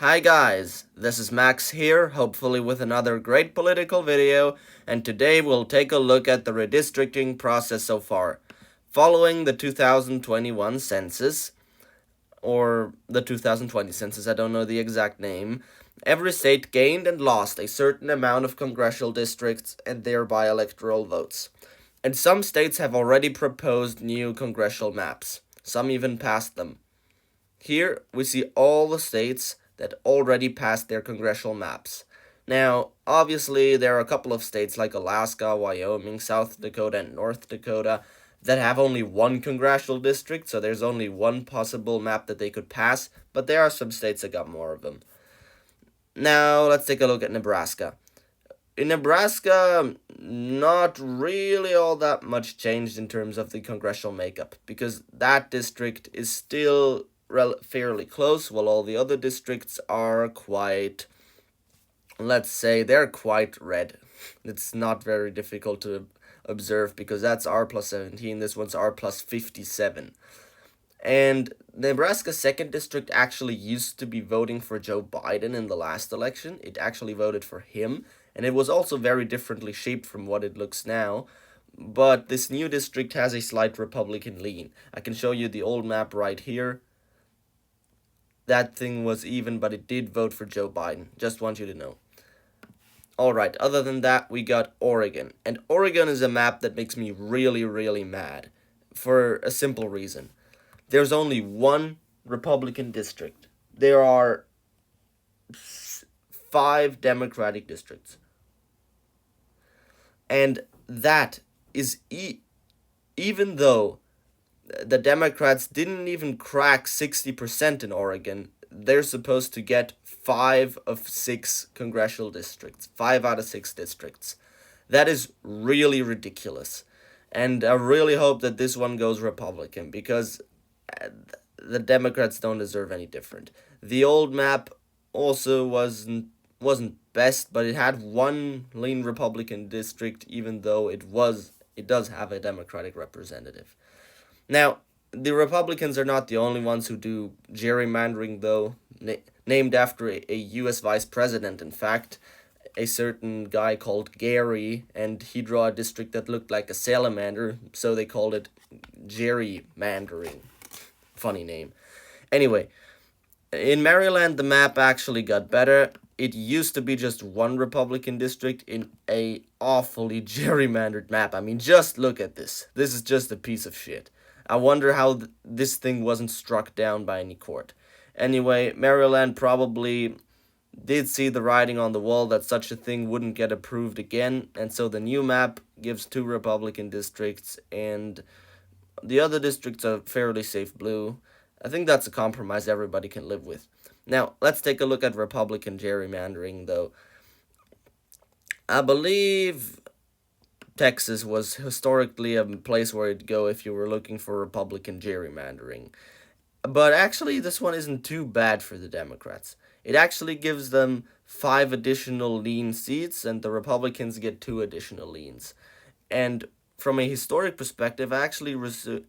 Hi guys, this is Max here, hopefully with another great political video, and today we'll take a look at the redistricting process so far. Following the 2021 census, or the 2020 census, I don't know the exact name, every state gained and lost a certain amount of congressional districts and thereby electoral votes. And some states have already proposed new congressional maps, some even passed them. Here we see all the states that already passed their congressional maps. Now, obviously, there are a couple of states like Alaska, Wyoming, South Dakota, and North Dakota that have only one congressional district, so there's only one possible map that they could pass, but there are some states that got more of them. Now, let's take a look at Nebraska. In Nebraska, not really all that much changed in terms of the congressional makeup, because that district is still fairly close, while all the other districts are quite, let's say, they're quite red. It's not very difficult to observe because that's R plus 17, this one's R plus 57. And Nebraska's second district actually used to be voting for Joe Biden in the last election. It actually voted for him, and it was also very differently shaped from what it looks now. But this new district has a slight Republican lean. I can show you the old map right here. That thing was even, but it did vote for Joe Biden. Just want you to know. Alright, other than that, we got Oregon. And Oregon is a map that makes me really, really mad. For a simple reason. There's only one Republican district. There are 5 Democratic districts. And that is even though the Democrats didn't even crack 60% in Oregon, they're supposed to get 5 of 6 congressional districts. 5 out of 6 districts. That is really ridiculous. And I really hope that this one goes Republican because the Democrats don't deserve any different. The old map also wasn't best, but it had one lean Republican district, even though it does have a Democratic representative. Now, the Republicans are not the only ones who do gerrymandering, though. Named after a U.S. vice president, in fact, a certain guy called Gary, and he drew a district that looked like a salamander, so they called it gerrymandering. Funny name. Anyway, in Maryland, the map actually got better. It used to be just one Republican district in a awfully gerrymandered map. I mean, just look at this. This is just a piece of shit. I wonder how this thing wasn't struck down by any court. Anyway, Maryland probably did see the writing on the wall that such a thing wouldn't get approved again, and so the new map gives 2 Republican districts, and the other districts are fairly safe blue. I think that's a compromise everybody can live with. Now, let's take a look at Republican gerrymandering, though. I believe Texas was historically a place where you'd go if you were looking for Republican gerrymandering. But actually, this one isn't too bad for the Democrats. It actually gives them 5 additional lean seats, and the Republicans get 2 additional leans. And from a historic perspective, I actually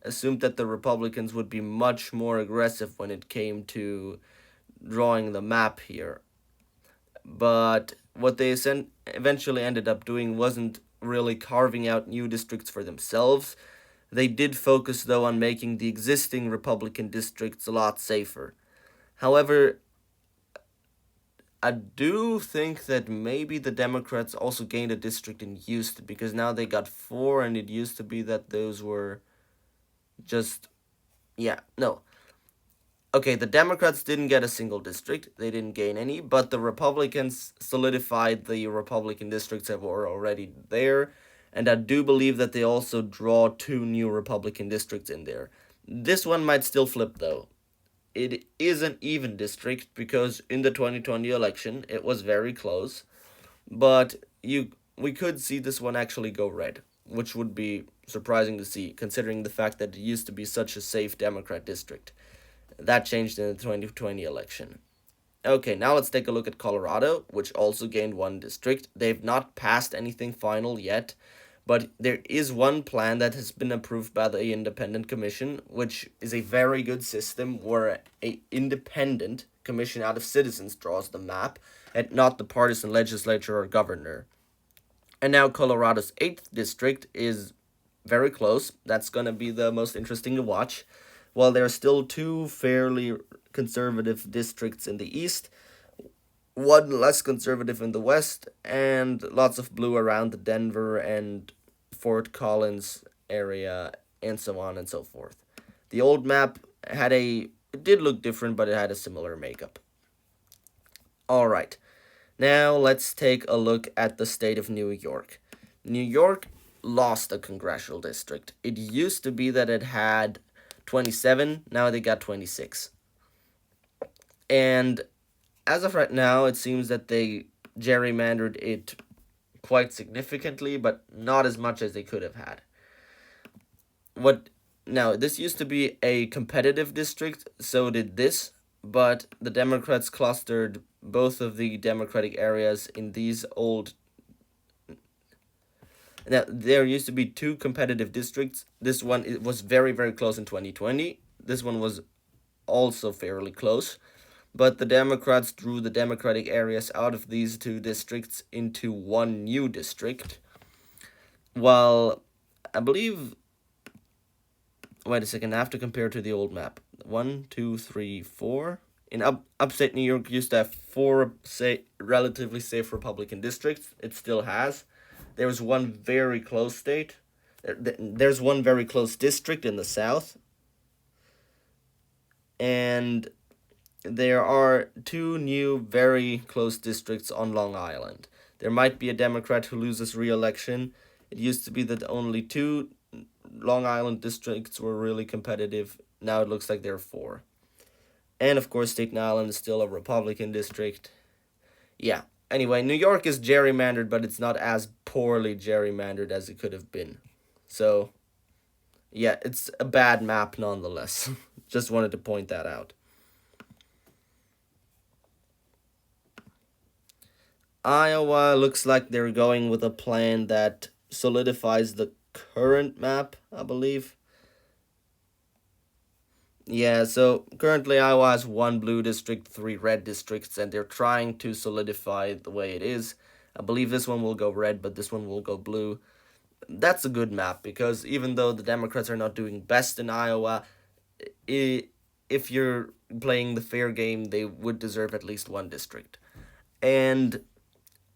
assumed that the Republicans would be much more aggressive when it came to drawing the map here. But what they eventually ended up doing wasn't really carving out new districts for themselves. They did focus, though, on making the existing Republican districts a lot safer. However, I do think that maybe the Democrats also gained a district in Houston because now they got 4, and it used to be that those were just. Yeah, no. Okay, the Democrats didn't get a single district, they didn't gain any, but the Republicans solidified the Republican districts that were already there, and I do believe that they also draw 2 new Republican districts in there. This one might still flip, though. It is an even district because in the 2020 election it was very close, but we could see this one actually go red, which would be surprising to see considering the fact that it used to be such a safe Democrat district. That changed in the 2020 election. Okay, now let's take a look at Colorado, which also gained 1 district. They've not passed anything final yet, But there is one plan that has been approved by the independent commission, which is a very good system where a independent commission out of citizens draws the map and not the partisan legislature or governor. And now Colorado's 8th district is very close. That's going to be the most interesting to watch. While there are still two fairly conservative districts in the east, one less conservative in the west, and lots of blue around the Denver and Fort Collins area, and so on and so forth. The old map it did look different, but it had a similar makeup. All right. Now let's take a look at the state of New York. New York lost a congressional district. It used to be that it had 27, now they got 26. And as of right now, it seems that they gerrymandered it quite significantly, but not as much as they could have had. This used to be a competitive district, so did this, but the Democrats clustered both of the Democratic areas in these old. Now, there used to be two competitive districts. This one, it was very, very close in 2020. This one was also fairly close. But the Democrats drew the Democratic areas out of these two districts into one new district. While I believe. Wait a second, I have to compare to the old map. 1, 2, 3, 4. In upstate New York, used to have four relatively safe Republican districts. It still has. There's one very close state. There's one very close district in the south. And there are two new very close districts on Long Island. There might be a Democrat who loses re-election. It used to be that only two Long Island districts were really competitive. Now it looks like there are four. And of course, Staten Island is still a Republican district. Yeah. Anyway, New York is gerrymandered, but it's not as poorly gerrymandered as it could have been. So, yeah, it's a bad map nonetheless. Just wanted to point that out. Iowa looks like they're going with a plan that solidifies the current map, I believe. Yeah, so currently Iowa has one blue district, three red districts, and they're trying to solidify the way it is. I believe this one will go red, but this one will go blue. That's a good map, because even though the Democrats are not doing best in Iowa, if you're playing the fair game, they would deserve at least one district. And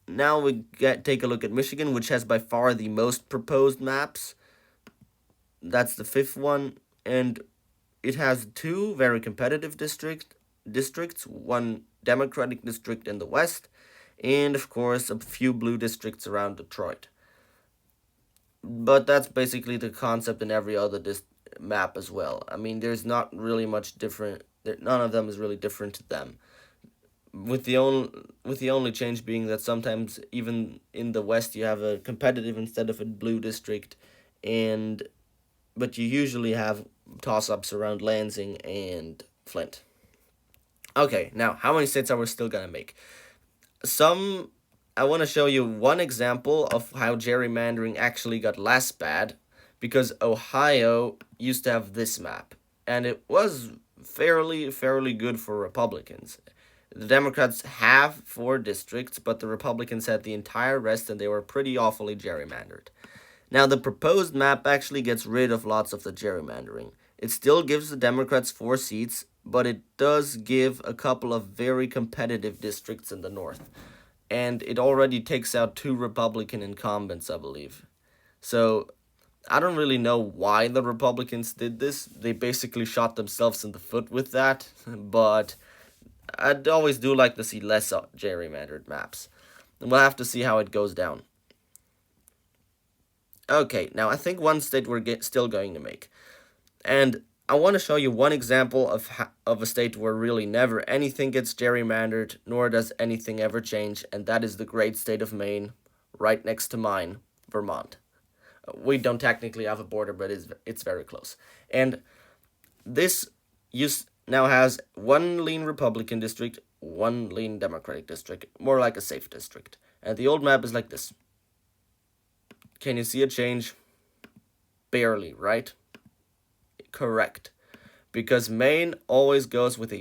now we take a look at Michigan, which has by far the most proposed maps. That's the fifth one, and it has two very competitive districts, one Democratic district in the west, and of course a few blue districts around Detroit. But that's basically the concept in every other map as well. I mean, there's not really much different. None of them is really different to them. With the only change being that sometimes even in the west you have a competitive instead of a blue district, but you usually have toss-ups around Lansing and Flint. Okay, now how many states are we still gonna make? I want to show you one example of how gerrymandering actually got less bad, because Ohio used to have this map, and it was fairly good for Republicans. The Democrats have 4 districts, but the Republicans had the entire rest, and they were pretty awfully gerrymandered. Now, the proposed map actually gets rid of lots of the gerrymandering. It still gives the Democrats 4 seats, but it does give a couple of very competitive districts in the north. And it already takes out 2 Republican incumbents, I believe. So, I don't really know why the Republicans did this. They basically shot themselves in the foot with that, but I'd always do like to see less gerrymandered maps. And we'll have to see how it goes down. Okay, now I think one state we're still going to make. And I want to show you one example of a state where really never anything gets gerrymandered, nor does anything ever change, and that is the great state of Maine, right next to mine, Vermont. We don't technically have a border, but it's very close. And this now has one lean Republican district, one lean Democratic district, more like a safe district. And the old map is like this. Can you see a change? Barely, right? Correct. Because Maine always goes with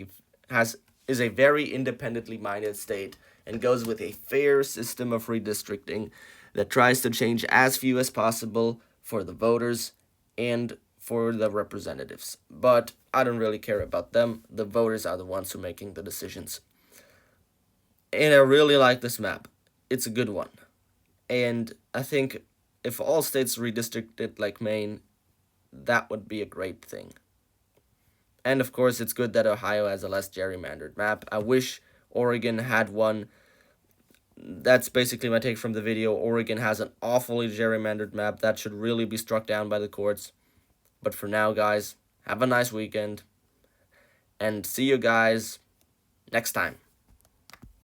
is a very independently minded state and goes with a fair system of redistricting that tries to change as few as possible for the voters and for the representatives. But I don't really care about them. The voters are the ones who are making the decisions. And I really like this map. It's a good one. And I think if all states redistricted like Maine, that would be a great thing. And of course, it's good that Ohio has a less gerrymandered map. I wish Oregon had one. That's basically my take from the video. Oregon has an awfully gerrymandered map that should really be struck down by the courts. But for now, guys, have a nice weekend. And see you guys next time.